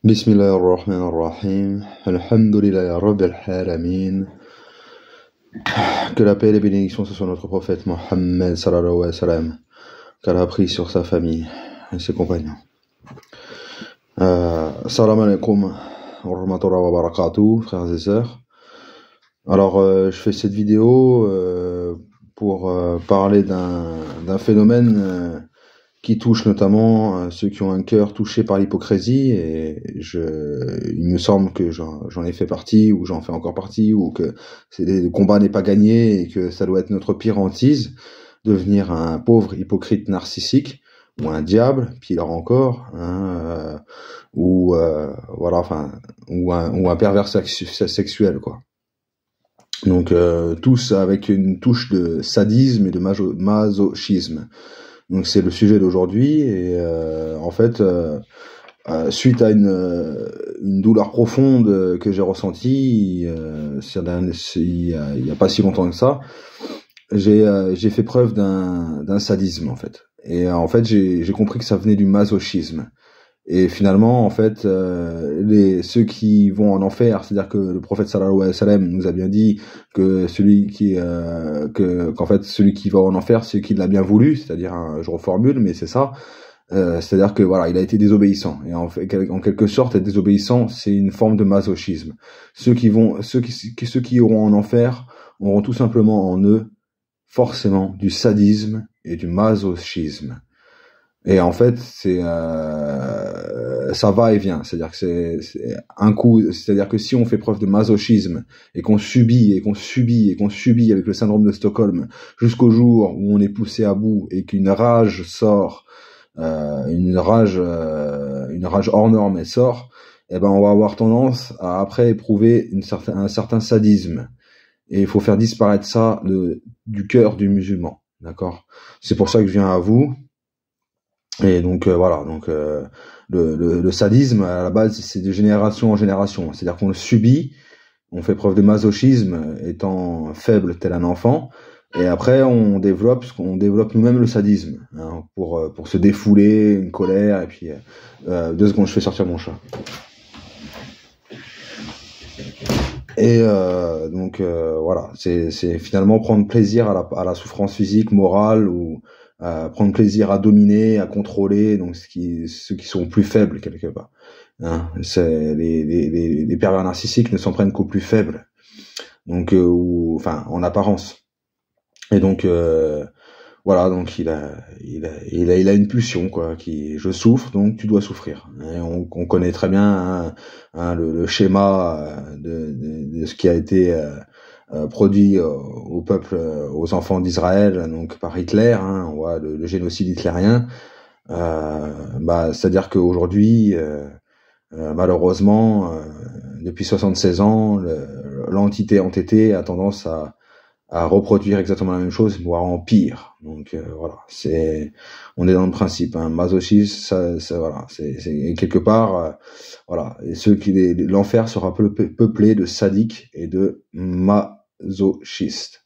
Bismillahirrahmanirrahim. Alhamdulillahi Rabbil Alamin. Que la paix et les bénédictions soient sur notre prophète Mohammed sallallahu alayhi wa sallam, qu'Allah a pris sur sa famille et ses compagnons. Salam alaikum wa rahmatullahi wa barakatuh, frères et sœurs. Alors, je fais cette vidéo pour parler d'un phénomène qui touche notamment ceux qui ont un cœur touché par l'hypocrisie, et il me semble que j'en ai fait partie, ou j'en fais encore partie, ou que le combat n'est pas gagné, et que ça doit être notre pire hantise, devenir un pauvre hypocrite narcissique, ou un diable, pire encore, ou un pervers sexuel, quoi. Donc tous avec une touche de sadisme et de masochisme. Donc c'est le sujet d'aujourd'hui, et en fait, suite à une douleur profonde que j'ai ressentie il y a pas si longtemps que ça, j'ai fait preuve d'un sadisme, en fait. Et en fait, j'ai compris que ça venait du masochisme. Et finalement, en fait, ceux qui vont en enfer, c'est-à-dire que le prophète sallallahu alayhi wa sallam nous a bien dit que celui qui va en enfer, c'est qu'il l'a bien voulu, c'est-à-dire, je reformule, mais c'est ça, c'est-à-dire que voilà, il a été désobéissant. Et en quelque sorte, être désobéissant, c'est une forme de masochisme. Ceux qui iront en enfer auront tout simplement en eux forcément du sadisme et du masochisme. Et en fait, ça va et vient. C'est-à-dire que c'est un coup, c'est-à-dire que si on fait preuve de masochisme et qu'on subit avec le syndrome de Stockholm jusqu'au jour où on est poussé à bout et qu'une rage sort, une rage hors norme sort, eh ben on va avoir tendance à après éprouver un certain sadisme. Et il faut faire disparaître ça du cœur du musulman. D'accord? C'est pour ça que je viens à vous. Et donc voilà, donc le sadisme à la base, c'est de génération en génération, c'est-à-dire qu'on le subit, on fait preuve de masochisme étant faible tel un enfant, et après on développe nous-mêmes le sadisme, pour se défouler, une colère, et puis 2 secondes, je fais sortir mon chat. Et donc voilà, c'est finalement prendre plaisir à la souffrance physique, morale, ou prendre plaisir à dominer, à contrôler, donc ceux qui sont plus faibles quelque part. C'est les pervers narcissiques ne s'en prennent qu'aux plus faibles, donc en apparence. Et donc voilà, donc il a une pulsion, quoi, je souffre, donc tu dois souffrir. Et on connaît très bien le schéma de ce qui a été produit au peuple, aux enfants d'Israël, donc par Hitler, on voit le génocide hitlérien. C'est-à-dire qu'aujourd'hui, malheureusement, depuis 76 ans, l'entité entêtée a tendance à reproduire exactement la même chose, voire en pire. Donc voilà, on est dans le principe, masochisme, c'est quelque part, voilà. Et l'enfer sera peuplé de sadiques et de masochistes.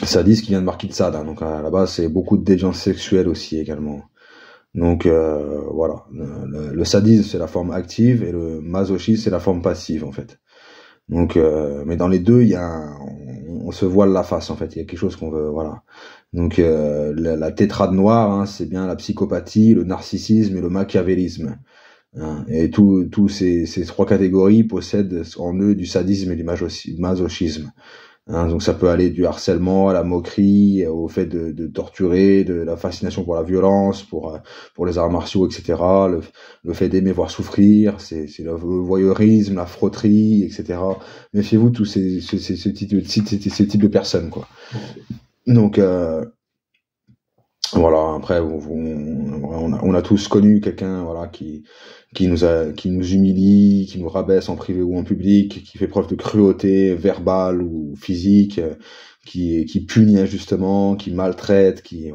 Sadisme qui vient de marquer de Sade, donc à la base c'est beaucoup de déviance sexuelle aussi également. Donc voilà, le sadisme c'est la forme active et le masochisme c'est la forme passive, en fait. Donc mais dans les deux on se voile la face, en fait, il y a quelque chose qu'on veut, voilà. Donc la tétrade noire, c'est bien la psychopathie, le narcissisme et le machiavélisme, et tous ces 3 catégories possèdent en eux du sadisme et du masochisme. Donc ça peut aller du harcèlement à la moquerie, au fait de torturer, de la fascination pour la violence, pour les arts martiaux, etc. Le fait d'aimer voir souffrir, c'est le voyeurisme, la frotterie, etc. Méfiez-vous de tous ce type de personnes, quoi. Donc voilà, après on a tous connu quelqu'un, voilà, qui nous humilie, qui nous rabaisse en privé ou en public, qui fait preuve de cruauté verbale ou physique, qui punit injustement, qui maltraite, qui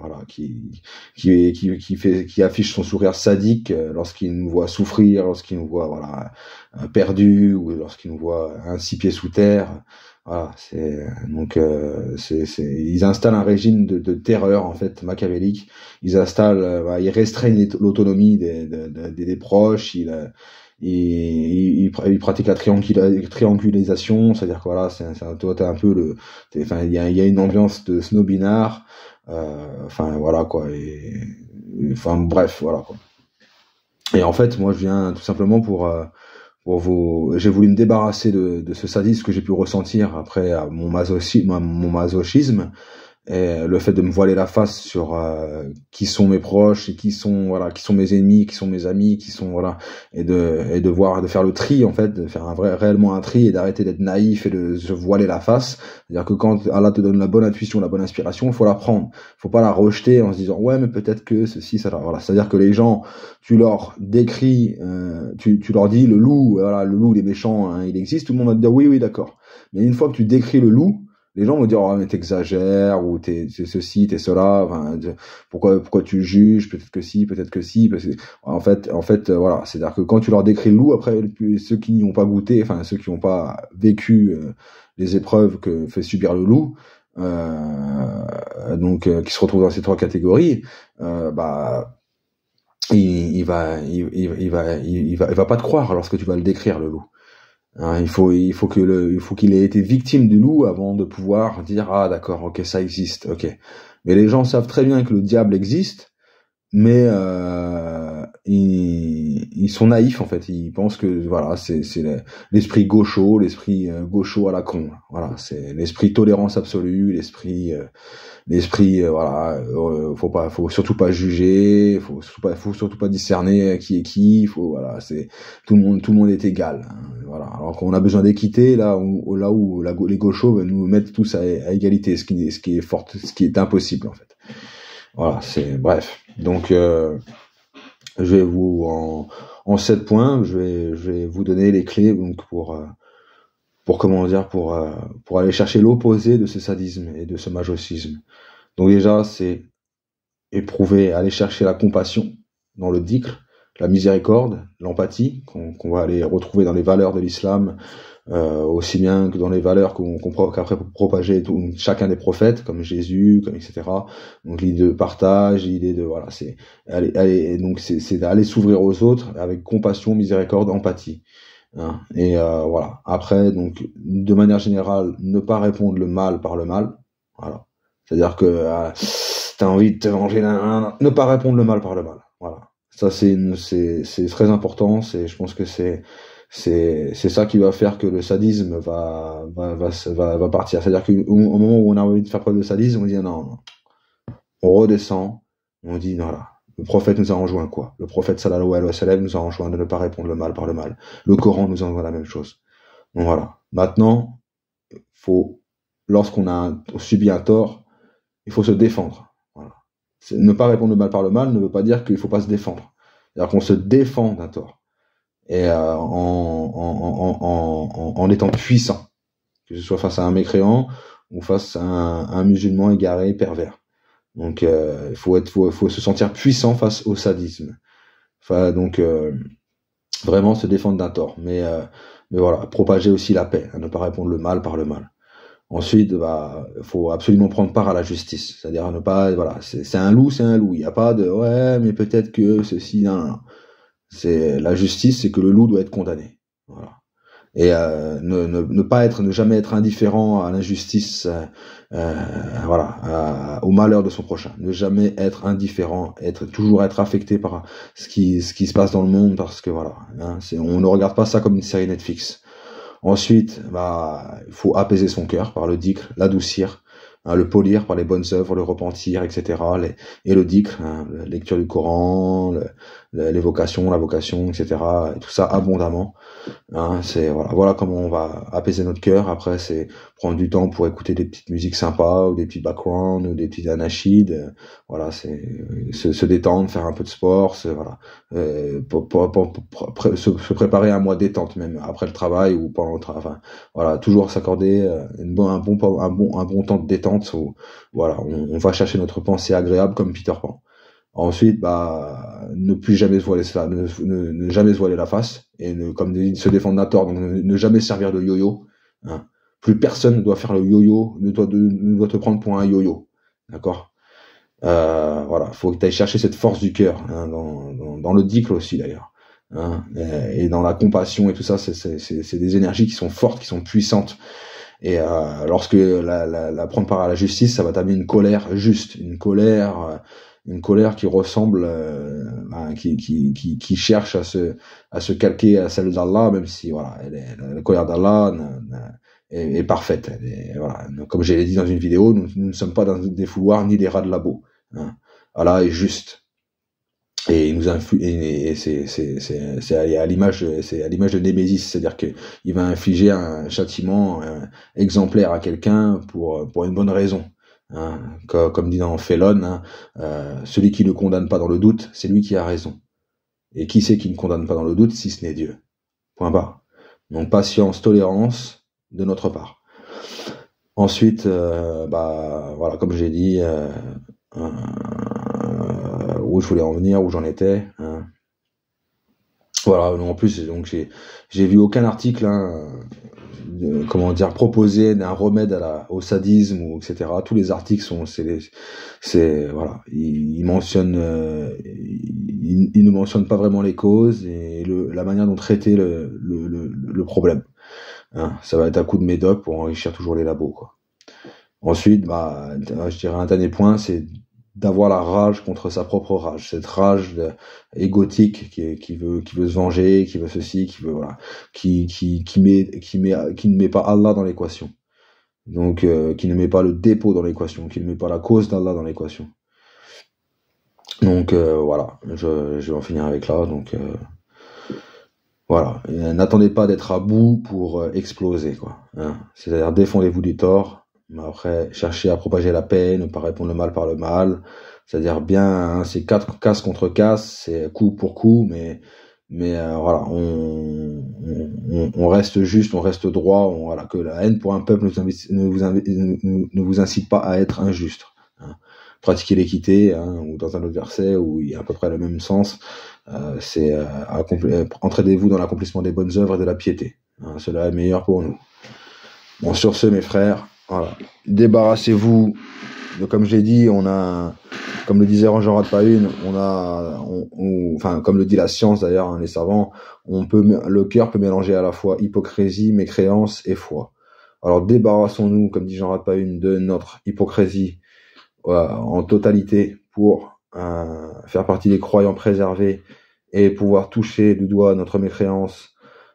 affiche son sourire sadique lorsqu'il nous voit souffrir, lorsqu'il nous voit perdus, ou lorsqu'il nous voit 6 pieds sous terre. Voilà, ils installent un régime de terreur en fait machiavélique. Ils restreignent l'autonomie des proches. Ils pratiquent la triangulisation, c'est-à-dire que voilà, t'as un peu enfin, il y a une ambiance de snobinard. Enfin voilà quoi. Enfin bref, voilà quoi. Et en fait, moi, je viens tout simplement j'ai voulu me débarrasser de ce sadisme que j'ai pu ressentir après mon masochisme, et le fait de me voiler la face sur qui sont mes proches et qui sont mes ennemis, qui sont mes amis, qui sont voilà, et de faire le tri en fait, de faire réellement un tri et d'arrêter d'être naïf et de se voiler la face. C'est-à-dire que quand Allah te donne la bonne intuition, la bonne inspiration, il faut la prendre, faut pas la rejeter en se disant ouais mais peut-être que ceci ça voilà. C'est-à-dire que les gens, tu leur décris, tu leur dis le loup, voilà, le loup, les méchants, hein, il existe, tout le monde va te dire oui d'accord, mais une fois que tu décris le loup, les gens vont dire oh mais t'exagères, ou t'es ceci, t'es cela, enfin, pourquoi tu juges, peut-être que si, parce que en fait voilà, c'est-à-dire que quand tu leur décris le loup, après ceux qui n'y ont pas goûté, enfin ceux qui n'ont pas vécu les épreuves que fait subir le loup, qui se retrouvent dans ces trois catégories, bah il va pas te croire lorsque tu vas le décrire le loup. Hein, il faut qu'il ait été victime du loup avant de pouvoir dire ah d'accord, ok, ça existe, ok. Mais les gens savent très bien que le diable existe, mais ils sont naïfs en fait. Ils pensent que voilà, c'est l'esprit gaucho, gaucho à la con. Voilà, c'est l'esprit tolérance absolue, voilà, faut surtout pas juger, faut surtout pas discerner qui est qui, voilà, c'est tout le monde est égal, hein, voilà. Alors qu'on a besoin d'équité là où les gauchos veulent nous mettre tous à égalité, ce qui est impossible en fait. Voilà, c'est bref. Donc je vais en 7 points, je vais vous donner les clés donc pour aller chercher l'opposé de ce sadisme et de ce masochisme. Donc déjà, c'est aller chercher la compassion dans le dhikr, la miséricorde, l'empathie, qu'on va aller retrouver dans les valeurs de l'islam, aussi bien que dans les valeurs qu'après propager chacun des prophètes, comme Jésus, comme etc. Donc l'idée de partage, l'idée de voilà, c'est d'aller s'ouvrir aux autres avec compassion, miséricorde, empathie. Hein, et voilà. Après, donc de manière générale, ne pas répondre le mal par le mal. Voilà. C'est-à-dire que t'as envie de te venger, ne pas répondre le mal par le mal. Voilà. Ça c'est très important. Je pense que c'est ça qui va faire que le sadisme va partir. C'est-à-dire qu'au moment où on a envie de faire preuve de sadisme, on dit non. On redescend, on dit voilà. Le prophète nous a enjoint quoi? Le prophète sallallahu alayhi wa sallam nous a enjoint de ne pas répondre le mal par le mal. Le Coran nous envoie la même chose. Donc voilà. Maintenant, lorsqu'on a subi un tort, il faut se défendre. Voilà. Ne pas répondre le mal par le mal ne veut pas dire qu'il faut pas se défendre. C'est-à-dire qu'on se défend d'un tort. Et en étant puissant. Que ce soit face à un mécréant ou face à un musulman égaré, pervers. Donc il faut se sentir puissant face au sadisme. Enfin, donc vraiment se défendre d'un tort. Mais voilà, propager aussi la paix, hein, ne pas répondre le mal par le mal. Ensuite, faut absolument prendre part à la justice, c'est-à-dire ne pas, voilà, c'est un loup, il n'y a pas de ouais, mais peut-être que ceci, non. C'est la justice, c'est que le loup doit être condamné, voilà. Et ne jamais être indifférent à l'injustice, au malheur de son prochain. Ne jamais être indifférent, toujours être affecté par ce qui se passe dans le monde, parce que voilà, hein, on ne regarde pas ça comme une série Netflix. Ensuite, il faut apaiser son cœur par le dhikr, l'adoucir, hein, le polir par les bonnes œuvres, le repentir, etc. Et le dhikr, hein, la lecture du Coran, l'évocation, la vocation, etc. Et tout ça abondamment. Hein, voilà comment on va apaiser notre cœur. Après, c'est prendre du temps pour écouter des petites musiques sympas, ou des petits backgrounds, ou des petits anachides. Voilà, c'est se détendre, faire un peu de sport, voilà, se préparer à un mois détente même après le travail ou pendant le travail. Enfin, voilà, toujours s'accorder un bon temps de détente où voilà, on va chercher notre pensée agréable comme Peter Pan. Ensuite, ne plus jamais se voiler ça, ne jamais se voiler la face, et comme dit, se défendre d'un tort, donc ne jamais servir de yo-yo, hein. Plus personne ne doit faire le yo-yo, ne doit te prendre pour un yo-yo. D'accord? Voilà, faut que tu ailles chercher cette force du cœur, hein, dans le dhikr aussi d'ailleurs. Hein, et dans la compassion et tout ça, c'est des énergies qui sont fortes, qui sont puissantes. Et lorsque la prendre part à la justice, ça va t'amener une colère juste, une colère qui ressemble, qui cherche à se calquer à celle d'Allah, même si voilà, la colère d'Allah est parfaite. Voilà, comme je l'ai dit dans une vidéo, nous ne sommes pas dans des fouloirs ni des rats de labo. Hein. Allah est juste. Et il nous inflige, et c'est à l'image de Némésis, c'est-à-dire que il va infliger un châtiment exemplaire à quelqu'un pour une bonne raison. Hein. Comme dit dans Felon, hein, celui qui ne condamne pas dans le doute, c'est lui qui a raison. Et qui c'est qui ne condamne pas dans le doute, si ce n'est Dieu. Point barre. Donc patience, tolérance de notre part. Ensuite, voilà, comme j'ai dit, où je voulais en venir, où j'en étais. Hein. Voilà, en plus, donc j'ai vu aucun article, hein, comment dire, proposer un remède au sadisme ou etc. Tous les articles voilà, ils mentionnent, ils ne mentionnent pas vraiment les causes et la manière dont traiter le problème. Hein. Ça va être un coup de médoc pour enrichir toujours les labos, quoi. Ensuite, je dirais un dernier point, c'est d'avoir la rage contre sa propre rage, cette rage égotique qui veut se venger, qui veut ceci, qui veut voilà, qui ne met pas Allah dans l'équation. Donc qui ne met pas le dépôt dans l'équation, qui ne met pas la cause d'Allah dans l'équation. Donc voilà, je vais en finir avec là. Donc voilà, n'attendez pas d'être à bout pour exploser, quoi. Hein. C'est-à-dire défendez-vous du tort. Mais après, cherchez à propager la paix, ne pas répondre le mal par le mal. C'est-à-dire bien, hein, c'est casse contre casse, c'est coup pour coup, mais voilà, on reste juste, on reste droit. Voilà, que la haine pour un peuple ne vous incite pas à être injuste. Hein. Pratiquer l'équité, hein, ou dans un autre verset où il y a à peu près le même sens, c'est entraînez-vous dans l'accomplissement des bonnes œuvres et de la piété. Hein, cela est meilleur pour nous. Bon, sur ce, mes frères, voilà, débarrassez-vous de, comme je l'ai dit, comme le disait Jean Radpaune, enfin, comme le dit la science d'ailleurs, hein, les savants, le cœur peut mélanger à la fois hypocrisie, mécréance et foi. Alors débarrassons-nous, comme dit Jean Radpaune, de notre hypocrisie en totalité pour faire partie des croyants préservés et pouvoir toucher du doigt notre mécréance.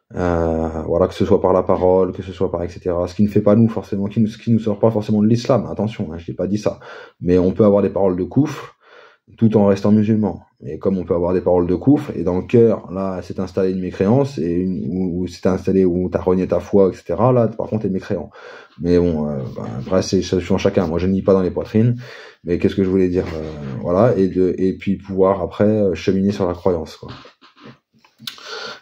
Voilà, que ce soit par la parole, que ce soit par etc. Ce qui ne fait pas nous forcément, ce qui nous sort pas forcément de l'islam. Attention, hein, je n'ai pas dit ça. Mais on peut avoir des paroles de koufr tout en restant musulman. Et comme on peut avoir des paroles de koufr et dans le cœur, là, c'est installé une mécréance ou c'est installé où t'as renié ta foi, etc. Là, par contre, t'es mécréant. Mais bon, après, c'est selon chacun. Moi, je ne nie pas dans les poitrines. Mais qu'est-ce que je voulais dire, voilà, et puis pouvoir après cheminer sur la croyance, quoi.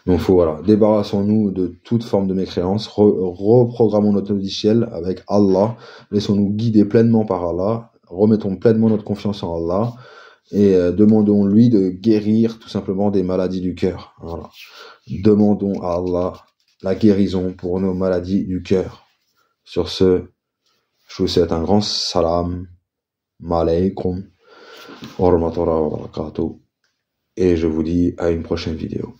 Donc voilà, débarrassons-nous de toute forme de mécréance, reprogrammons notre logiciel avec Allah, laissons-nous guider pleinement par Allah, remettons pleinement notre confiance en Allah et demandons-lui de guérir tout simplement des maladies du cœur. Voilà. Demandons à Allah la guérison pour nos maladies du cœur. Sur ce, je vous souhaite un grand salam, alaykum wa rahmatullahi wa barakatuh, et je vous dis à une prochaine vidéo.